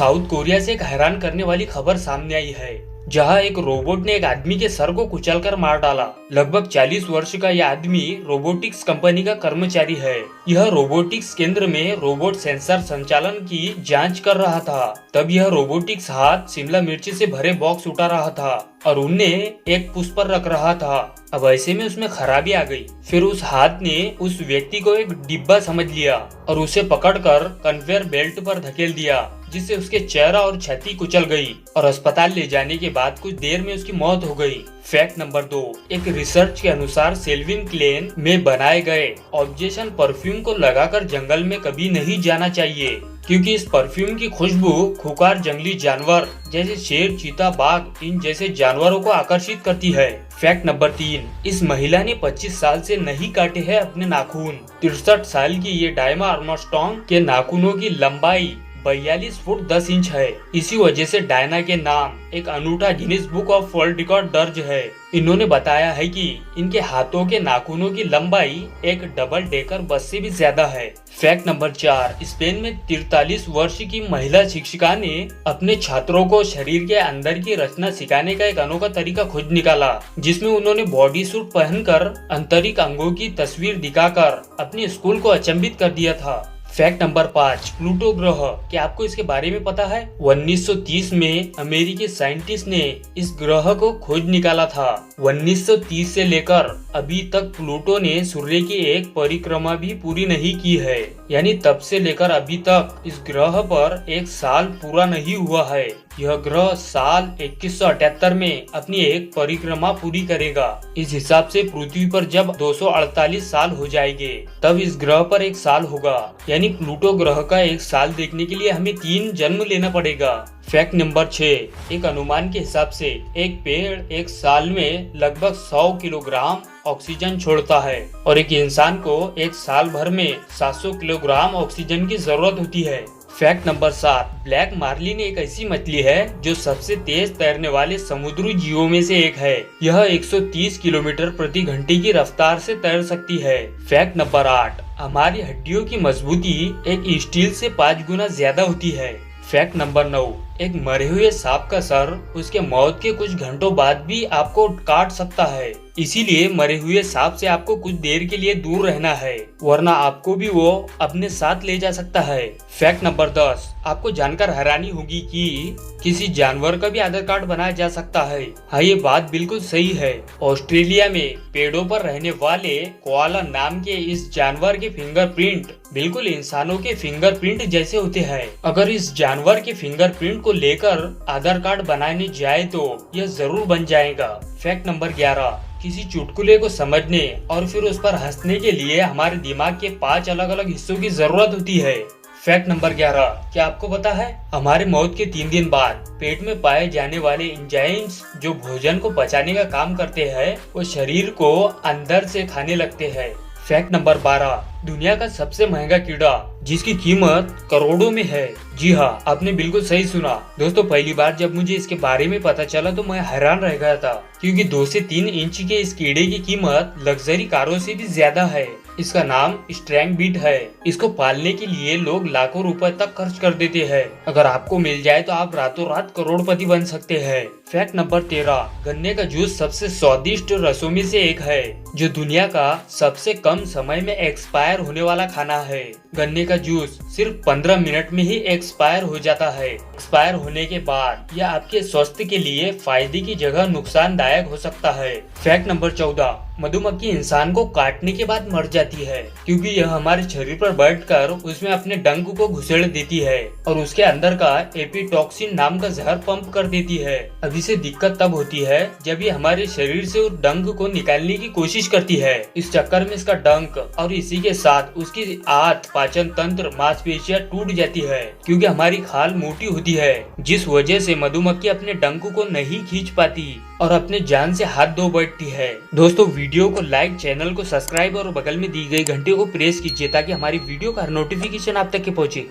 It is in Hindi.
साउथ कोरिया से एक हैरान करने वाली खबर सामने आई है, जहां एक रोबोट ने एक आदमी के सर को कुचलकर मार डाला। लगभग 40 वर्ष का यह आदमी रोबोटिक्स कंपनी का कर्मचारी है। यह रोबोटिक्स केंद्र में रोबोट सेंसर संचालन की जांच कर रहा था। तब यह रोबोटिक्स हाथ शिमला मिर्च से भरे बॉक्स उठा रहा था और उन्हें एक पुश पर रख रहा था। अब ऐसे में उसमें खराबी आ गई। फिर उस हाथ ने उस व्यक्ति को एक डिब्बा समझ लिया और उसे पकड़कर कन्वेयर बेल्ट पर धकेल दिया, जिससे उसके चेहरा और छाती कुचल गई और अस्पताल ले जाने के बाद कुछ देर में उसकी मौत हो गई। फैक्ट नंबर 2, एक रिसर्च के अनुसार सेल्विन क्लेन में बनाए गए ऑब्जेक्शन परफ्यूम को लगाकर जंगल में कभी नहीं जाना चाहिए, क्योंकि इस परफ्यूम की खुशबू खुंखार जंगली जानवर जैसे शेर, चीता, बाघ इन जैसे जानवरों को आकर्षित करती है। फैक्ट नंबर 3, इस महिला ने 25 साल से नहीं काटे हैं अपने नाखून। 63 साल की ये डायना आर्मस्ट्रांग के नाखूनों की लंबाई 42 फुट 10 इंच है। इसी वजह से डायना के नाम एक अनूठा Guinness book of world record दर्ज है। इन्होंने बताया है कि इनके हाथों के नाखूनों की लंबाई एक डबल डेकर बस से भी ज्यादा है। फैक्ट नंबर 4, स्पेन में 43 वर्ष की महिला शिक्षिका ने अपने छात्रों को शरीर के अंदर की रचना सिखाने का एक अनोखा तरीका खोज निकाला, जिसमें उन्होंने बॉडी सूट पहनकर आंतरिक अंगों की तस्वीर दिखाकर अपने स्कूल को अचंभित कर दिया था। फैक्ट नंबर 5, प्लूटो ग्रह, क्या आपको इसके बारे में पता है? 1930 में अमेरिकी साइंटिस्ट ने इस ग्रह को खोज निकाला था। 1930 से लेकर अभी तक प्लूटो ने सूर्य की एक परिक्रमा भी पूरी नहीं की है, यानी तब से लेकर अभी तक इस ग्रह पर एक साल पूरा नहीं हुआ है। यह ग्रह साल 2178 में अपनी एक परिक्रमा पूरी करेगा। इस हिसाब से पृथ्वी पर जब 248 साल हो जाएंगे, तब इस ग्रह पर एक साल होगा। यानी प्लूटो ग्रह का एक साल देखने के लिए हमें 3 जन्म लेना पड़ेगा। फैक्ट नंबर 6, एक अनुमान के हिसाब से एक पेड़ एक साल में लगभग 100 किलोग्राम ऑक्सीजन छोड़ता है और एक इंसान को एक साल भर में 700 किलोग्राम ऑक्सीजन की जरूरत होती है। फैक्ट नंबर 7, ब्लैक मार्लिन एक ऐसी मछली है जो सबसे तेज तैरने वाले समुद्री जीवों में से एक है। यह 130 किलोमीटर प्रति घंटे की रफ्तार से तैर सकती है। फैक्ट नंबर 8, हमारी हड्डियों की मजबूती एक स्टील से 5 गुना ज्यादा होती है। फैक्ट नंबर 9, एक मरे हुए सांप का सर उसके मौत के कुछ घंटों बाद भी आपको काट सकता है। इसीलिए मरे हुए सांप से आपको कुछ देर के लिए दूर रहना है, वरना आपको भी वो अपने साथ ले जा सकता है। फैक्ट नंबर 10, आपको जानकर हैरानी होगी कि किसी जानवर का भी आधार कार्ड बनाया जा सकता है। हाँ, ये बात बिल्कुल सही है। ऑस्ट्रेलिया में पेड़ों पर रहने वाले कोआला नाम के इस जानवर के फिंगरप्रिंट बिल्कुल इंसानों के फिंगरप्रिंट जैसे होते हैं। अगर इस जानवर के फिंगरप्रिंट को लेकर आधार कार्ड बनाने जाए तो यह जरूर बन जाएगा। फैक्ट नंबर 11, किसी चुटकुले को समझने और फिर उस पर हंसने के लिए हमारे दिमाग के 5 अलग अलग हिस्सों की जरूरत होती है। फैक्ट नंबर 11, क्या आपको पता है हमारे मौत के 3 दिन बाद पेट में पाए जाने वाले एंजाइम्स जो भोजन को पचाने का काम करते हैं, वो शरीर को अंदर से खाने लगते हैं। फैक्ट नंबर 12, दुनिया का सबसे महंगा कीड़ा जिसकी कीमत करोड़ों में है। जी हाँ, आपने बिल्कुल सही सुना। दोस्तों, पहली बार जब मुझे इसके बारे में पता चला तो मैं हैरान रह गया था, क्योंकि 2 से 3 इंच के इस कीड़े की कीमत लग्जरी कारों से भी ज्यादा है। इसका नाम स्ट्रैंग बीट है। इसको पालने के लिए लोग लाखों रुपए तक खर्च कर देते हैं। अगर आपको मिल जाए तो आप रातों रात करोड़पति बन सकते हैं। फैक्ट नंबर 13, गन्ने का जूस सबसे स्वादिष्ट रसों में से एक है, जो दुनिया का सबसे कम समय में एक्सपायर होने वाला खाना है। गन्ने का जूस सिर्फ 15 मिनट में ही एक्सपायर हो जाता है। एक्सपायर होने के बाद यह आपके स्वास्थ्य के लिए फायदे की जगह नुकसानदायक हो सकता है। फैक्ट नंबर 14, मधुमक्खी इंसान को काटने के बाद मर जाती है, क्योंकि यह हमारे शरीर पर बैठकर उसमें अपने डंक को घुसेड़ देती है और उसके अंदर का एपिटॉक्सिन नाम का जहर पंप कर देती है। अब इसे दिक्कत तब होती है जब ये हमारे शरीर से उस डंक को निकालने की कोशिश करती है। इस चक्कर में इसका डंक और इसी के साथ उसकी आंत, पाचन तंत्र, मांसपेशियां टूट जाती है, क्योंकि हमारी खाल मोटी होती है, जिस वजह से मधुमक्खी अपने डंक को नहीं खींच पाती और अपने जान से हाथ धो बैठती है। दोस्तों, वीडियो को लाइक, चैनल को सब्सक्राइब और बगल में दी गई घंटे को प्रेस कीजिए ताकि हमारी वीडियो का नोटिफिकेशन आप तक के पहुंचे।